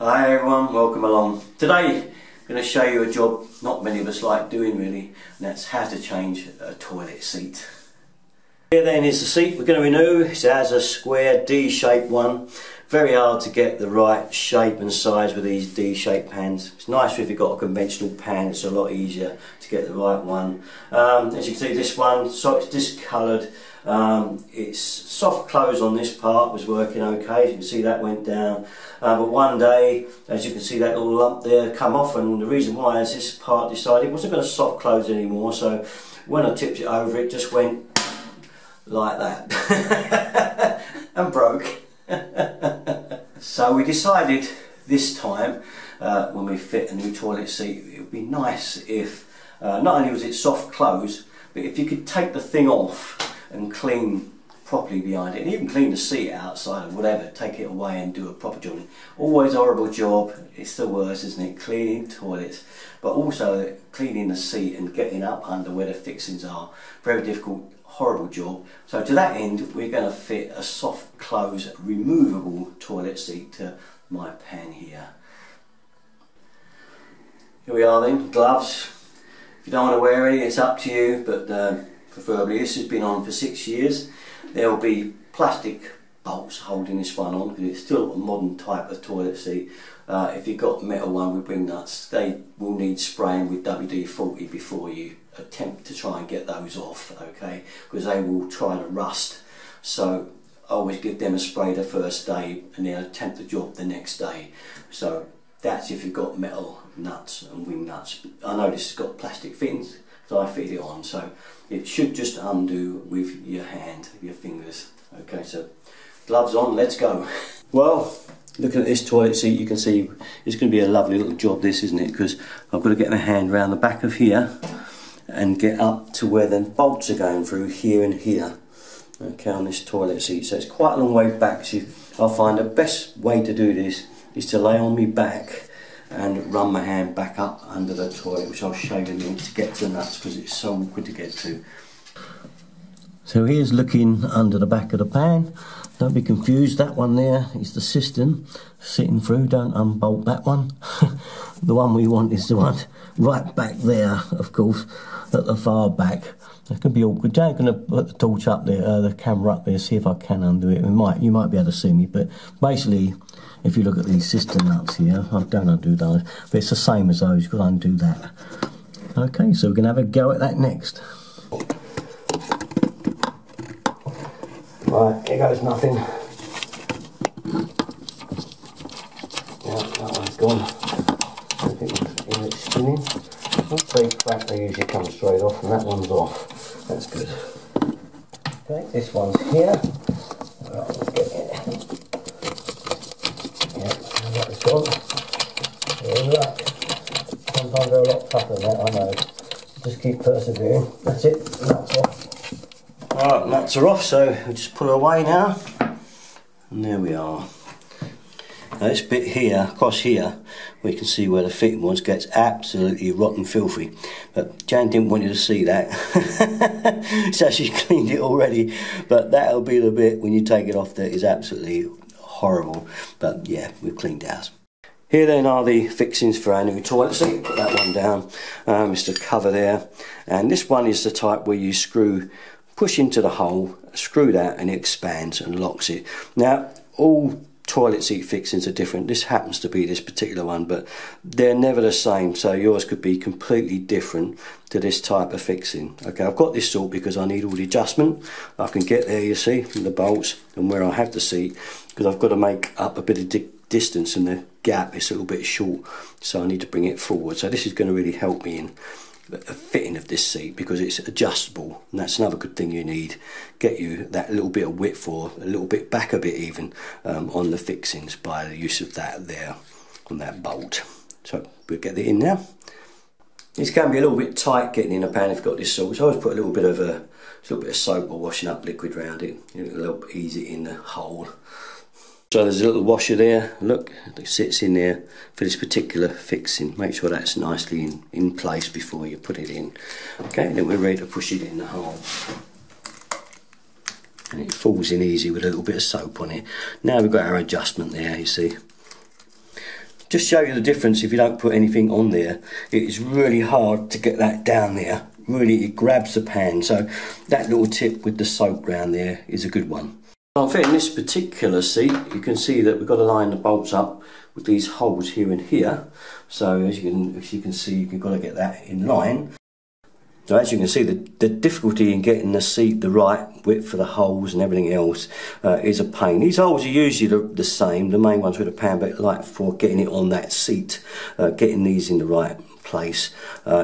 Hi everyone, welcome along. Today I'm going to show you a job not many of us like doing really, and that's how to change a toilet seat. Here then is the seat we're going to renew. It has a square D-shaped one. Very hard to get the right shape and size with these D-shaped pans. It's nicer if you've got a conventional pan, it's a lot easier to get the right one. As you can see, this one, so it's discoloured. It's soft close on this part was working okay. As you can see, that went down, but one day, as you can see, that little lump there come off, and the reason why is this part decided it wasn't going to soft close anymore. So when I tipped it over, it just went like that and broke. So we decided this time, when we fit a new toilet seat, it would be nice if not only was it soft close, but if you could take the thing off and clean properly behind it, and even clean the seat outside or whatever, take it away and do a proper job. Always a horrible job, it's the worst, isn't it, cleaning toilets, but also cleaning the seat and getting up under where the fixings are. Very difficult, horrible job. So to that end, we're going to fit a soft close removable toilet seat to my pan here. Here we are then, gloves. If you don't want to wear any, it's up to you, but preferably, this has been on for 6 years. There will be plastic bolts holding this one on because it's still a modern type of toilet seat. If you've got metal one with wing nuts, they will need spraying with WD-40 before you attempt to try and get those off, okay, because they will try to rust. So always give them a spray the first day and then attempt the job the next day. So that's if you've got metal nuts and wing nuts. I know this has got plastic fittings, so I fit it on, so it should just undo with your hand, your fingers. Okay, so gloves on, let's go. Well, looking at this toilet seat, you can see it's going to be a lovely little job, this, isn't it? Because I've got to get my hand around the back of here and get up to where the bolts are going through here and here. Okay, on this toilet seat, so it's quite a long way back. So I'll find the best way to do this is to lay on my back and run my hand back up under the toilet, which I'll show you in a minute, to get to the nuts because it's so awkward to get to. So here's looking under the back of the pan. Don't be confused, that one there is the cistern sitting through. Don't unbolt that one. The one we want is the one right back there, of course, at the far back. It's going to be awkward. I'm going to put the torch up there, the camera up there, see if I can undo it. You might be able to see me, but basically, if you look at these cistern nuts here, I don't undo those, but it's the same as those. You've got to undo that. Okay, so we're going to have a go at that next. Right, here goes nothing. Yeah, that one's gone. I think it's spinning. Once they crack, they usually come straight off, and that one's off. That's good. Okay, this one's here. Right, let's get it. Yeah, that is gone. All right. Sometimes they're a lot tougher than that, I know. Just keep persevering. That's it, nuts off. Alright, nuts are off, so we'll just put it away now. And there we are. Now this bit here, across here, we can see where the fitting was, gets absolutely rotten filthy. But Jan didn't want you to see that. So she's cleaned it already. But that'll be the bit when you take it off that is absolutely horrible. But yeah, we've cleaned ours. Here then are the fixings for our new toilet seat. Put that one down. It's the cover there. And this one is the type where you push into the hole, screw that, and it expands and locks it. Now, all toilet seat fixings are different. This happens to be this particular one, but they're never the same, so yours could be completely different to this type of fixing. Okay, I've got this sort because I need all the adjustment. I can get there, you see, from the bolts and where I have the seat, because I've got to make up a bit of distance, and the gap is a little bit short, so I need to bring it forward. So this is going to really help me in the fitting of this seat because it's adjustable, and that's another good thing you need. Get you that little bit of width, or a little bit back a bit even, on the fixings by the use of that there on that bolt. So we'll get it in now. This can be a little bit tight getting in a pan if you've got this sort, so I always put a little bit of soap or washing up liquid around it. It'll ease it in the hole. So there's a little washer there, look, it sits in there for this particular fixing. Make sure that's nicely in place before you put it in. Okay, and then we're ready to push it in the hole. And it falls in easy with a little bit of soap on it. Now we've got our adjustment there, you see. just show you the difference if you don't put anything on there. It is really hard to get that down there. Really, it grabs the pan. So that little tip with the soap round there is a good one. On fitting this particular seat, you can see that we've got to line the bolts up with these holes here and here. So as you can see, you've got to get that in line. So as you can see, the difficulty in getting the seat the right width for the holes and everything else is a pain. These holes are usually the same, the main ones with a pan, but like for getting it on that seat, getting these in the right place,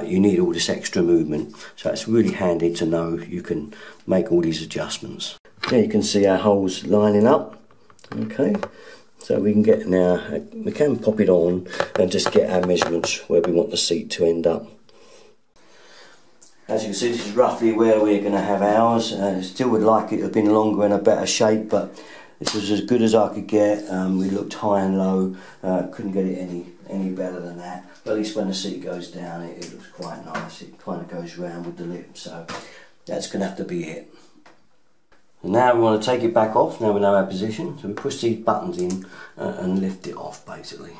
you need all this extra movement. So it's really handy to know you can make all these adjustments. There you can see our holes lining up. Okay, so we can get now, we can pop it on and just get our measurements where we want the seat to end up. As you can see, this is roughly where we're going to have ours. Still would like it to have been longer and a better shape, but this was as good as I could get. We looked high and low, couldn't get it any better than that. But at least when the seat goes down, it looks quite nice. It kind of goes round with the lip, so that's going to have to be it. And now we want to take it back off. Now we know our position, so we push these buttons in and lift it off, basically.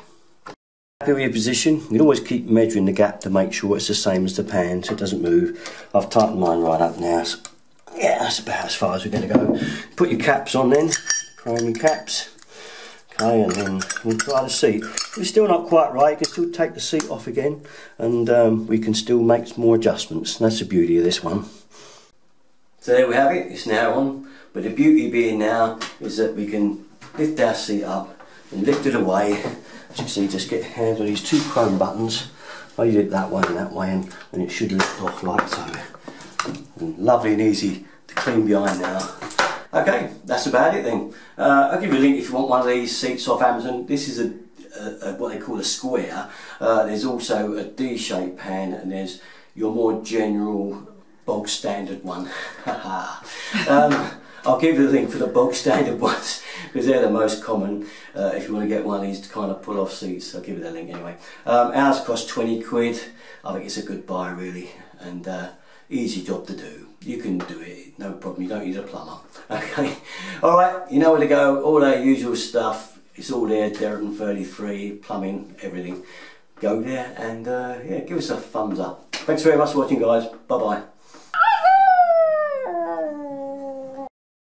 Happy with your position, you can always keep measuring the gap to make sure it's the same as the pan so it doesn't move. I've tightened mine right up now, so yeah, that's about as far as we're going to go. Put your caps on then, primary caps. Okay, and then we'll try the seat. If it's still not quite right, you can still take the seat off again and we can still make some more adjustments. And that's the beauty of this one. So there we have it, it's now on. But the beauty being now is that we can lift our seat up and lift it away. As you can see, just get hands on these two chrome buttons. I did it that way and it should lift off like so. And lovely and easy to clean behind now. Okay, that's about it then. I'll give you a link if you want one of these seats off Amazon. This is a what they call a square. There's also a D-shaped pan, and there's your more general bog standard one. I'll give you the link for the bog standard ones because they're the most common. If you want to get one of these to kind of pull off seats, I'll give you the link anyway. Ours cost 20 quid. I think it's a good buy really, and easy job to do. You can do it, no problem. You don't need a plumber. Okay, all right. You know where to go. All our usual stuff. It's all there. Derriton 33, plumbing, everything. Go there and yeah, give us a thumbs up. Thanks very much for watching, guys. Bye bye.